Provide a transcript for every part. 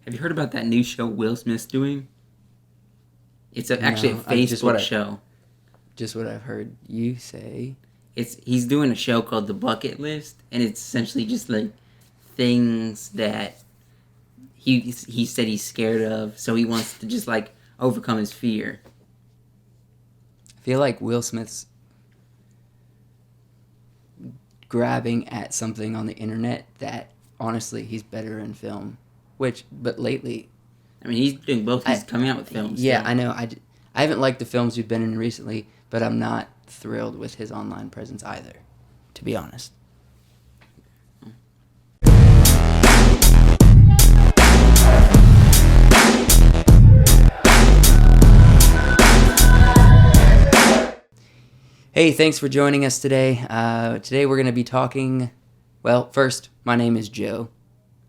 Have you heard about that new show Will Smith's doing? It's actually a Facebook show. Just what I've heard you say. He's doing a show called The Bucket List, and it's essentially just like things that he said he's scared of, so he wants to just like overcome his fear. I feel like Will Smith's grabbing at something on the internet that honestly he's better in film. But lately, I mean, he's doing both. He's coming out with films. Yeah, so. I know. I haven't liked the films we've been in recently, but I'm not thrilled with his online presence either, to be honest. Hey, thanks for joining us today. Today we're going to be talking... Well, first, my name is Joe,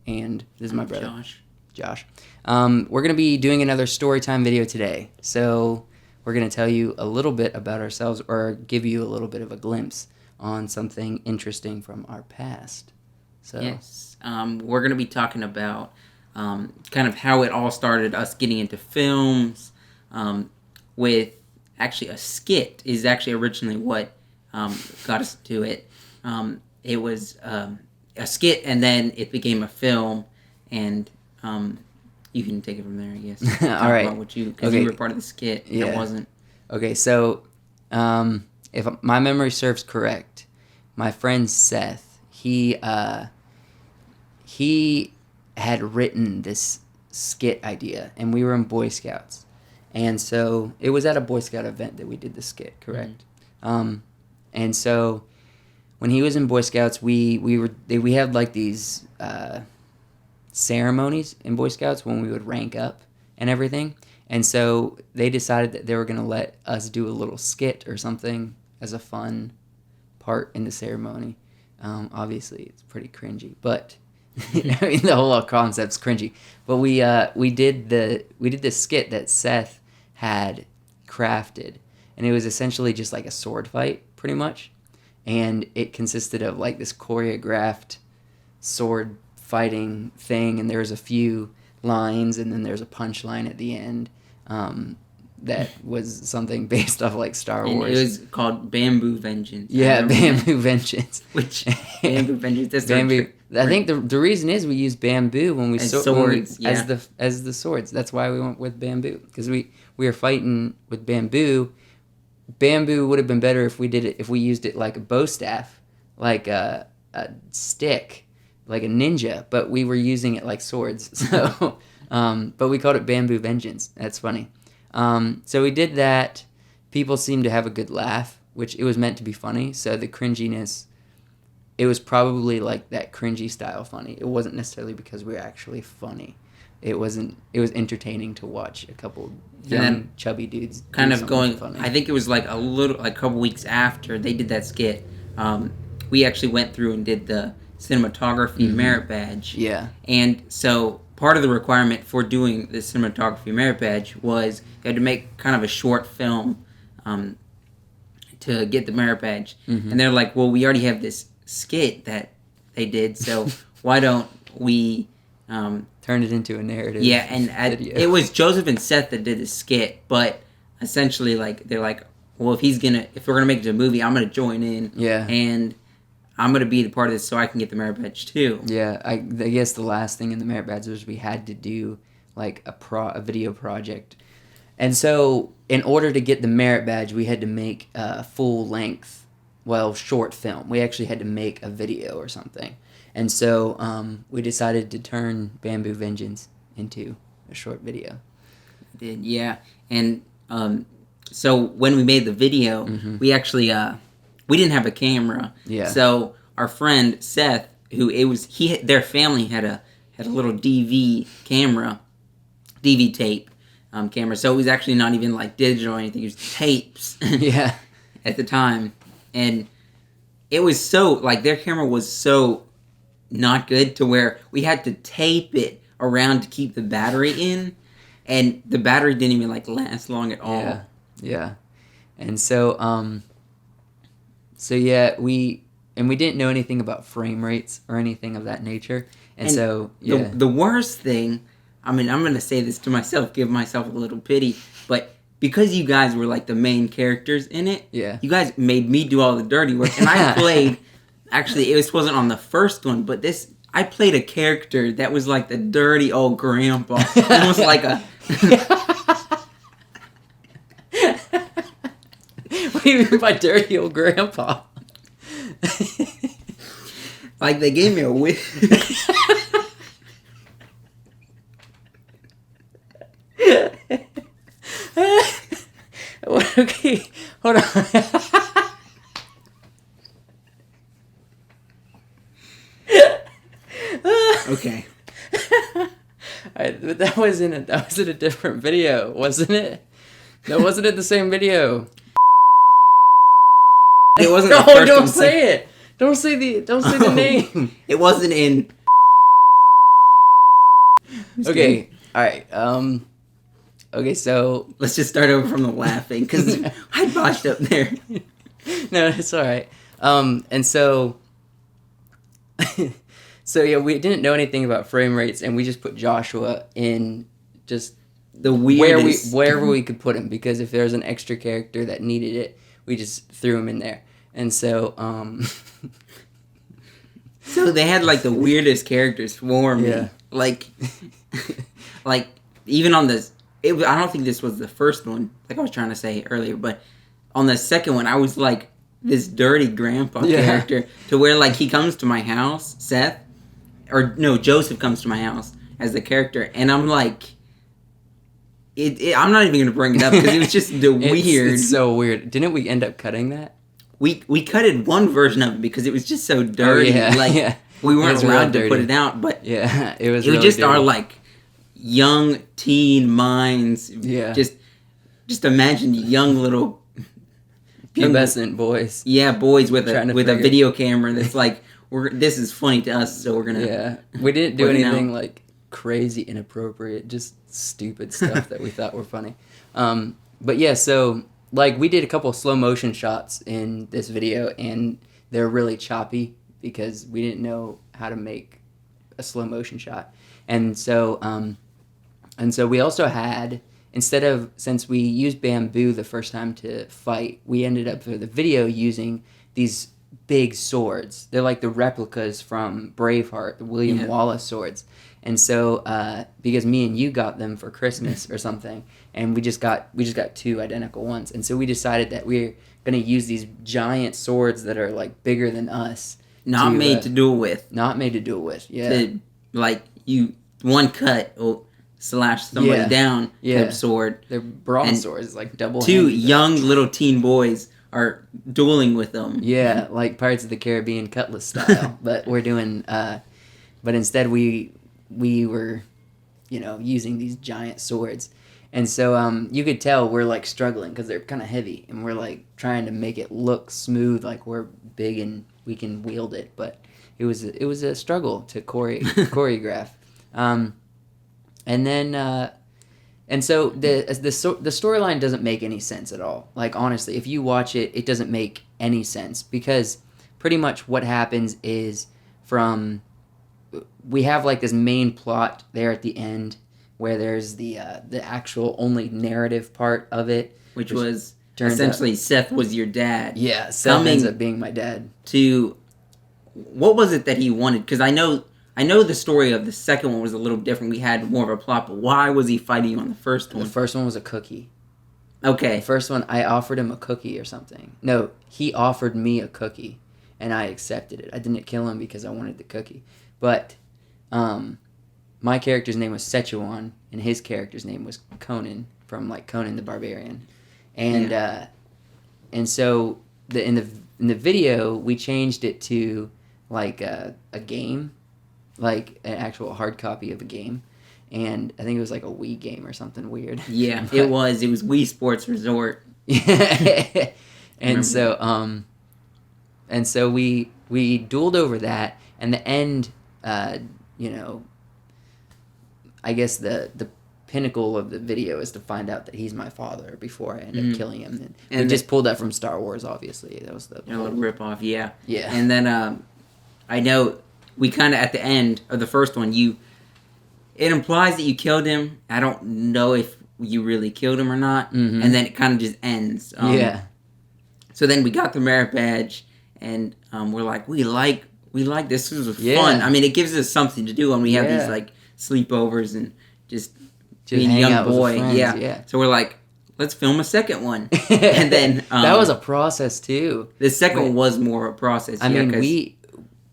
and this is my brother. Josh. We're going to be doing another storytime video today. So we're going to tell you a little bit about ourselves, or give you a little bit of a glimpse on something interesting from our past. So yes, we're going to be talking about kind of how it all started, us getting into films, with actually a skit is actually originally what got us to it. It was a skit, and then it became a film, and you can take it from there, I guess. All right. Because you were part of the skit. Yeah. I wasn't. Okay, so if my memory serves correct, my friend Seth, he had written this skit idea, and we were in Boy Scouts. And so it was at a Boy Scout event that we did the skit, correct? Mm-hmm. And so when he was in Boy Scouts, we had like these ceremonies in Boy Scouts when we would rank up and everything. And so they decided that they were going to let us do a little skit or something as a fun part in the ceremony. Obviously, it's pretty cringy, but I mean, the whole concept's cringy. But we did the skit that Seth had crafted, and it was essentially just like a sword fight, pretty much. And it consisted of like this choreographed sword fighting thing, and there was a few lines, and then there's a punchline at the end. That was something based off like Star Wars. It was called Bamboo Vengeance. Yeah, Bamboo Vengeance. Which Bamboo Vengeance? That's Bamboo. I think the reason is we used bamboo when we swords, as the swords. That's why we went with bamboo, because we were fighting with bamboo. Bamboo would have been better if we used it like a bow staff, like a stick, like a ninja. But we were using it like swords. So, but we called it Bamboo Vengeance. That's funny. So we did that. People seemed to have a good laugh, which it was meant to be funny. So the cringiness, it was probably like that cringy style funny. It wasn't necessarily because we were actually funny. It was entertaining to watch a couple young chubby dudes kind of going funny. I think it was like a couple weeks after they did that skit. We actually went through and did the cinematography merit badge. Yeah. And so part of the requirement for doing the cinematography merit badge was you had to make kind of a short film to get the merit badge. Mm-hmm. And they're like, well, we already have this skit that they did, so why don't we turn it into a narrative? Yeah, and it was Joseph and Seth that did the skit, but essentially, like, they're like, well, if we're gonna make it a movie, I'm gonna join in. Yeah. And I'm going to be the part of this so I can get the merit badge too. Yeah, I guess the last thing in the merit badge was we had to do like a video project. And so in order to get the merit badge, we had to make a full-length, short film. We actually had to make a video or something. And so we decided to turn Bamboo Vengeance into a short video. Did, yeah. And so when we made the video, we actually... we didn't have a camera. Yeah. So our friend Seth, their family had a little DV tape camera. So it was actually not even like digital or anything. It was tapes. Yeah. At the time, and it was so like their camera was so not good to where we had to tape it around to keep the battery in, and the battery didn't even like last long at all. Yeah. And so we didn't know anything about frame rates or anything of that nature. And so, the worst thing I mean, I'm gonna say this to myself, give myself a little pity, but because you guys were like the main characters in it, Yeah. you guys made me do all the dirty work, and I played. Actually, wasn't on the first one, but I played a character that was like the dirty old grandpa, almost like a. What do you mean by dirty old grandpa? Like they gave me a wig. Okay, hold on. Okay. But that was in a different video, wasn't it? That wasn't it the same video. It wasn't. No, the first don't one. say it. Don't say the name. It wasn't in. Okay. All right. Okay. So Let's just start over from the laughing because I botched up there. no, it's all right. And so. So yeah, we didn't know anything about frame rates, and we just put Joshua in just The weirdest. wherever we could put him, because if there was an extra character that needed it, we just threw him in there. And so, So they had like the weirdest characters for me. Yeah. Like even on this, I don't think this was the first one. Like I was trying to say earlier, but on the second one, I was like this dirty grandpa character to where like he comes to my house, Seth, or no, Joseph comes to my house as the character, and I'm like, I'm not even gonna bring it up because it was just the weird. It's so weird. Didn't we end up cutting that? We cutted one version of it because it was just so dirty. We weren't allowed to put it out, but yeah, it was. It was really just dirty. our like young teen minds. Yeah. Just imagine young little pubescent boys. Yeah, boys with a figure- video camera that's like, this is funny to us, so we're gonna. Yeah, we didn't do put it anything out. like crazy inappropriate, just stupid stuff that we thought were funny. But yeah, so like we did a couple slow motion shots in this video, and they're really choppy because we didn't know how to make a slow motion shot, and so we also had, since we used bamboo the first time to fight, we ended up for the video using these big swords. They're like the replicas from Braveheart, the William Wallace swords. And so, because me and you got them for Christmas or something, and we just got two identical ones, and so we decided that we're gonna use these giant swords that are like bigger than us. Not made to duel with. Not made to duel with. Yeah. To, like you one cut or slash somebody down. Type sword. They're broadswords, like double. Two young little teen boys are dueling with them. Yeah, like Pirates of the Caribbean cutlass style. But we're doing. But instead we were, using these giant swords, and so you could tell we're like struggling because they're kind of heavy, and we're like trying to make it look smooth, like we're big and we can wield it. But it was a struggle to choreograph. And then, and so the storyline doesn't make any sense at all. Like, honestly, if you watch it, it doesn't make any sense, because pretty much what happens is we have like this main plot there at the end where there's the actual only narrative part of it, which was essentially Seth was your dad. Yeah, Seth ends up being my dad. What was it that he wanted? Because I know the story of the second one was a little different. We had more of a plot, but why was he fighting you on the first one? The first one was a cookie. Okay. The first one, I offered him a cookie or something. No, he offered me a cookie, and I accepted it. I didn't kill him because I wanted the cookie. But my character's name was Sechuan, and his character's name was Conan, from like Conan the Barbarian. And so in the video, we changed it to like a game, like an actual hard copy of a game, and I think it was like a Wii game or something weird. Yeah, it was Wii Sports Resort. and so we dueled over that, and the end, I guess the pinnacle of the video is to find out that he's my father before I end up killing him. And we just pulled that from Star Wars, obviously. That was the little ripoff, yeah. Yeah. And then I know we kind of at the end of the first one, it implies that you killed him. I don't know if you really killed him or not. Mhm. And then it kind of just ends. Yeah. So then we got the merit badge, and we're like, we like this. This was fun. Yeah. I mean, it gives us something to do when we have Yeah. these like sleepovers and just being Just a hang young out with the boy. friends, Yeah. yeah. So we're like, let's film a second one. And then that was a process too. the second But- one was more a process. I yeah, mean,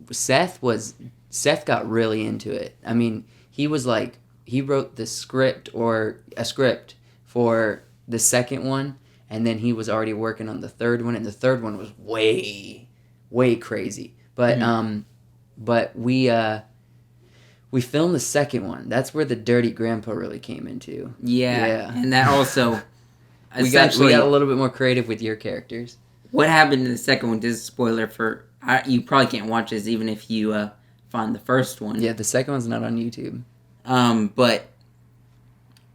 'cause- Seth got really into it. I mean, he was like, he wrote the script or a script for the second one, and then he was already working on the third one, and the third one was way crazy. But but we filmed the second one. That's where the dirty grandpa really came into. Yeah. And that also We got essentially a little bit more creative with your characters. what happened in the second one. This is a spoiler for you probably can't watch this even if you find the first one. Yeah, the second one's not on YouTube. But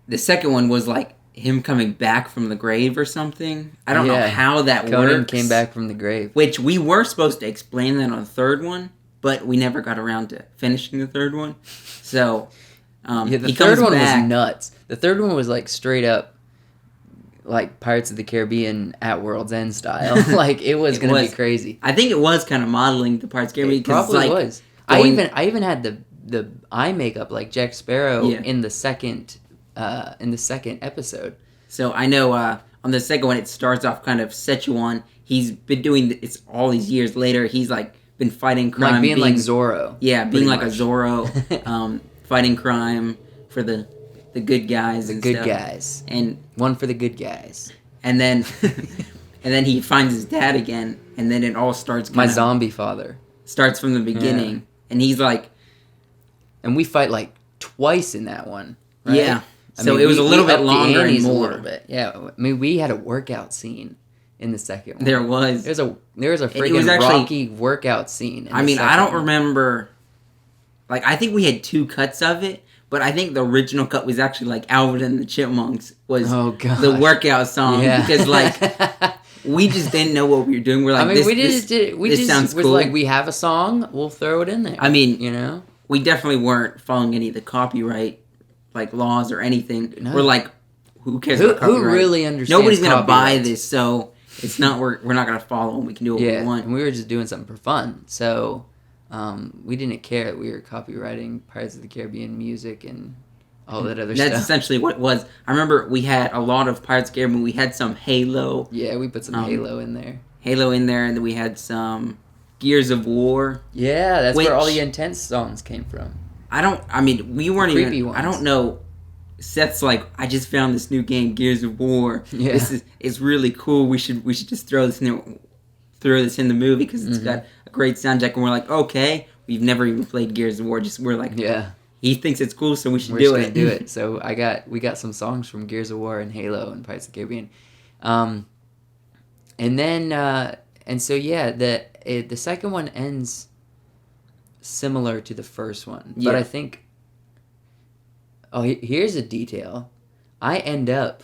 the second one was like him coming back from the grave or something. I don't know Yeah. how that Conan works. came back from the grave. Which we were supposed to explain that on the third one, but we never got around to finishing the third one. So Yeah, the he third comes one back. was nuts. The third one was like straight up, like Pirates of the Caribbean at World's End style. Like it was gonna be crazy. I think it was kind of modeling the Pirates of the Caribbean. It probably like, was. going- I even had the eye makeup like Jack Sparrow Yeah. in the second episode. So I know on the second one it starts off kind of Szechuan. He's been doing it's all these years later. He's like been fighting crime, Like being like Zorro. Yeah, being pretty like much. a Zorro, fighting crime for the good guys. The and good stuff. guys. And One for the good guys. then and then he finds his dad again, and then it all starts. My Kinda, zombie father. starts from the beginning, and he's like, And we fight like twice in that one. Right? yeah. I So mean, it was a little bit upped the longer and antes more. a little bit. Yeah, I mean, we had a workout scene in the second one. There was. There was a It freaking was actually- Rocky workout scene. In I the mean, I second don't one. remember. Like, I think we had 2 cuts of it, but I think the original cut was actually like Alvin and the Chipmunks was Oh god. the workout song Yeah. because like we just didn't know what we were doing. We're like, I mean, this, we this, just sounds was cool. like, we have a song, we'll throw it in there. I mean, you know, we definitely weren't following any of the copyright like laws or anything. No. We're like, who cares who, about copyright? who really understands? Nobody's gonna buy copyrights? this, so it's not we're not gonna follow them. We can do what Yeah, we want. and we were just doing something for fun, so we didn't care that we were copywriting Pirates of the Caribbean music and all that other That's stuff. essentially what it was. I remember we had a lot of Pirates of the Caribbean. We had some Halo Yeah, we put some Halo in there. in there, and then we had some Gears of War. Yeah, that's where all Which- the intense songs came from. I mean, we weren't Creepy even. ones. I don't know. Seth's like, I just found this new game, Gears of War. Yeah. It's really cool. We should just throw this in the movie because it's Mhm. got a great soundtrack. And we're like, okay, we've never even played Gears of War. We're like, Yeah, he thinks it's cool, so we should we're do just it. gonna do it. So we got some songs from Gears of War and Halo and Pirates of the Caribbean, and then and so yeah, the second one ends similar to the first one, but Yeah. I think. Oh, here's a detail. I end up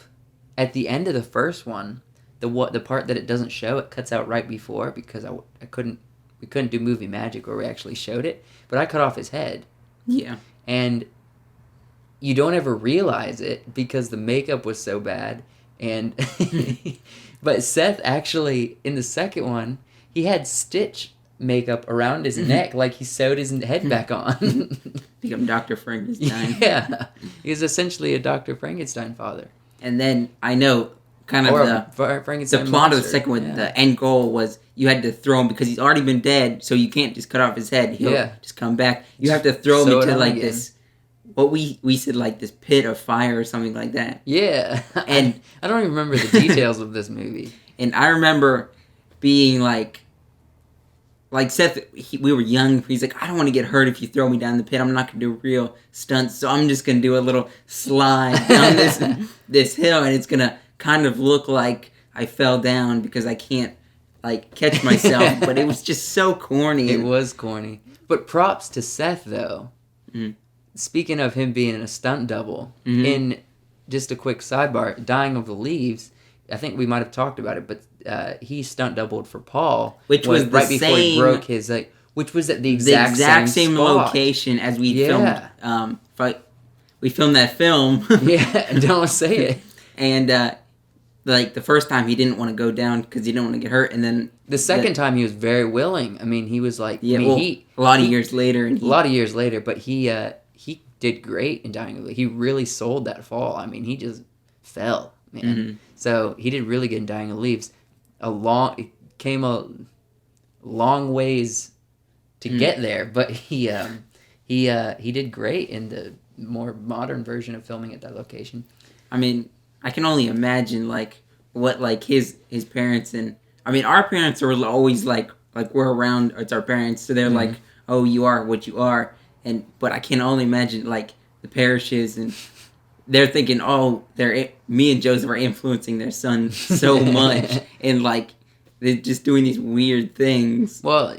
at the end of the first one, the part that it doesn't show, it cuts out right before because we couldn't do movie magic where we actually showed it, but I cut off his head. Yeah. And you don't ever realize it because the makeup was so bad. And but Seth actually in the second one he had Stitch makeup around his neck like he sewed his head back on. Become Dr. Frankenstein. Yeah, he was essentially a Dr. Frankenstein father. And then I know kind of Or the a Frankenstein plot of the monster. second one, Yeah. the end goal was you had to throw him because he's already been dead, so you can't just cut off his head. He'll Yeah. just come back. You have to throw him Sew it into on like again. this, what we said like this pit of fire or something like that. Yeah, And- I don't even remember the details of this movie. And I remember being like Seth, we were young. He's like, I don't want to get hurt if you throw me down the pit. I'm not going to do real stunts, so I'm just going to do a little slide down this hill, and it's going to kind of look like I fell down because I can't like catch myself. But it was just so corny. It was corny. But props to Seth, though. Mhm. Speaking of him being a stunt double, Mhm. in just a quick sidebar, Dying of the Leaves, I think we might have talked about it, but he stunt doubled for Paul. Which was the right before he same- broke his, which was at the The exact same spot. location as we Yeah. filmed fight. we filmed that film. Yeah, don't say it. And like the first time he didn't want to go down because he didn't want to get hurt, and then The second time he was very willing. I mean, he was like, yeah, I mean, well, he a lot of he- years later, and a lot of years later, but he did great in Dying of Leaves. He really sold that fall. I mean, he just fell, man. Mhm. So he did really good in Dying of Leaves. It came a long ways to get there, but he did great in the more modern version of filming at that location. I mean, I can only imagine like what like his parents, and I mean our parents are always like we're around, it's our parents, so they're like, oh, you are what you are, but I can only imagine like the parishes, and they're thinking, oh, me and Joseph are influencing their son so much, and like they're just doing these weird things. Well,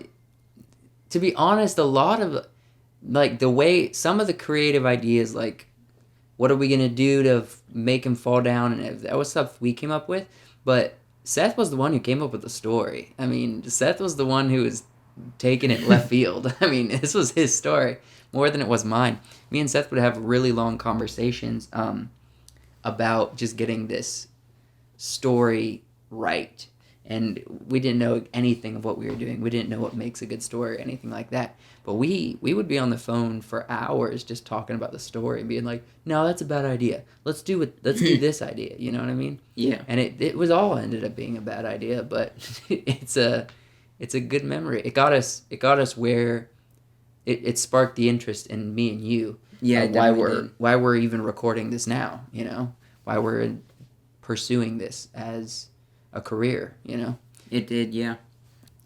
to be honest, a lot of like the way some of the creative ideas, like what are we gonna do to make him fall down, and that was stuff we came up with. But Seth was the one who came up with the story. I mean, Seth was the one who was taking it left field. I mean, this was his story more than it was mine. Me and Seth would have really long conversations about just getting this story right. And we didn't know anything of what we were doing. We didn't know what makes a good story or anything like that. But we would be on the phone for hours just talking about the story and being like, no, that's a bad idea. Let's do this idea. You know what I mean? Yeah. And it was all ended up being a bad idea, but it's a good memory. It got us where it sparked the interest in me and you. Yeah, why we're even recording this now, you know? Why we're pursuing this as a career, you know? It did, yeah.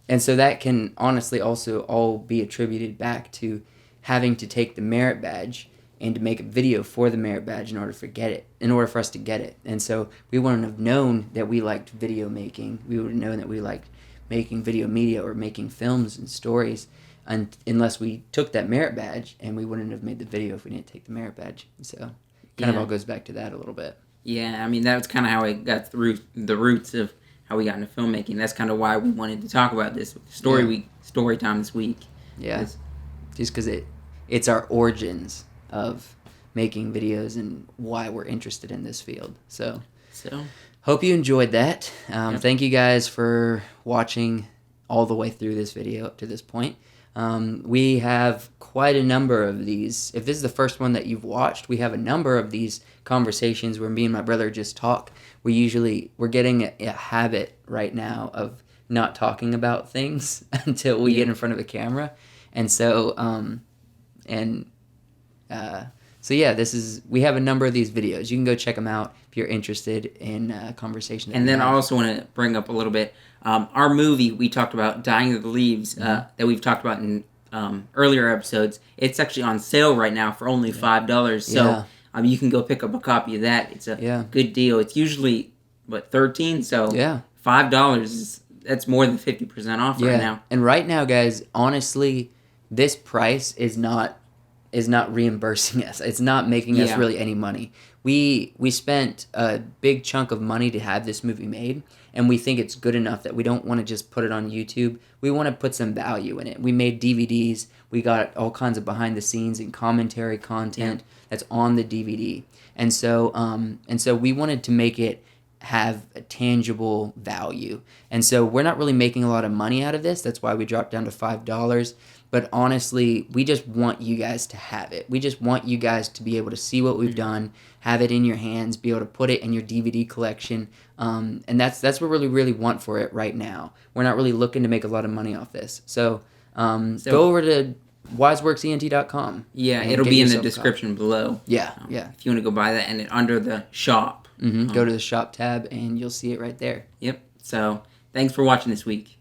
And so that can honestly also all be attributed back to having to take the merit badge and to make a video for the merit badge in order for us to get it. And so we wouldn't have known that we liked video making. We would have known that we liked making video media or making films and stories unless we took that merit badge, and we wouldn't have made the video if we didn't take the merit badge. So kind of all goes back to that a little bit. Yeah, I mean, that was kind of how I got through the roots of how we got into filmmaking. That's kind of why we wanted to talk about this story time this week. Yeah, just because it's our origins of making videos and why we're interested in this field. So hope you enjoyed that. Thank you guys for watching all the way through this video up to this point. We have quite a number of these. If this is the first one that you've watched, we have a number of these conversations where me and my brother just talk. We're getting a habit right now of not talking about things until we get in front of a camera. And so, we have a number of these videos. You can go check them out if you're interested in conversation. And then I also want to bring up a little bit, our movie we talked about, Dying of the Leaves, that we've talked about in earlier episodes. It's actually on sale right now for only $5. So you can go pick up a copy of that. It's a good deal. It's usually $13. So $5 that's more than 50% off right now. And right now, guys, honestly, this price is not reimbursing us. It's not making us really any money. We spent a big chunk of money to have this movie made, and we think it's good enough that we don't want to just put it on YouTube. We want to put some value in it. We made DVDs. We got all kinds of behind the scenes and commentary content that's on the DVD. And so we wanted to make it have a tangible value. And so we're not really making a lot of money out of this. That's why we dropped down to $5. But honestly, we just want you guys to have it. We just want you guys to be able to see what we've done, have it in your hands, be able to put it in your DVD collection. And that's what we really want for it right now. We're not really looking to make a lot of money off this. So go over to wiseworksent.com. Yeah, it'll be in the description below. Yeah. If you want to go buy that, and under the shop. Go to the shop tab, and you'll see it right there. Yep. So thanks for watching this week.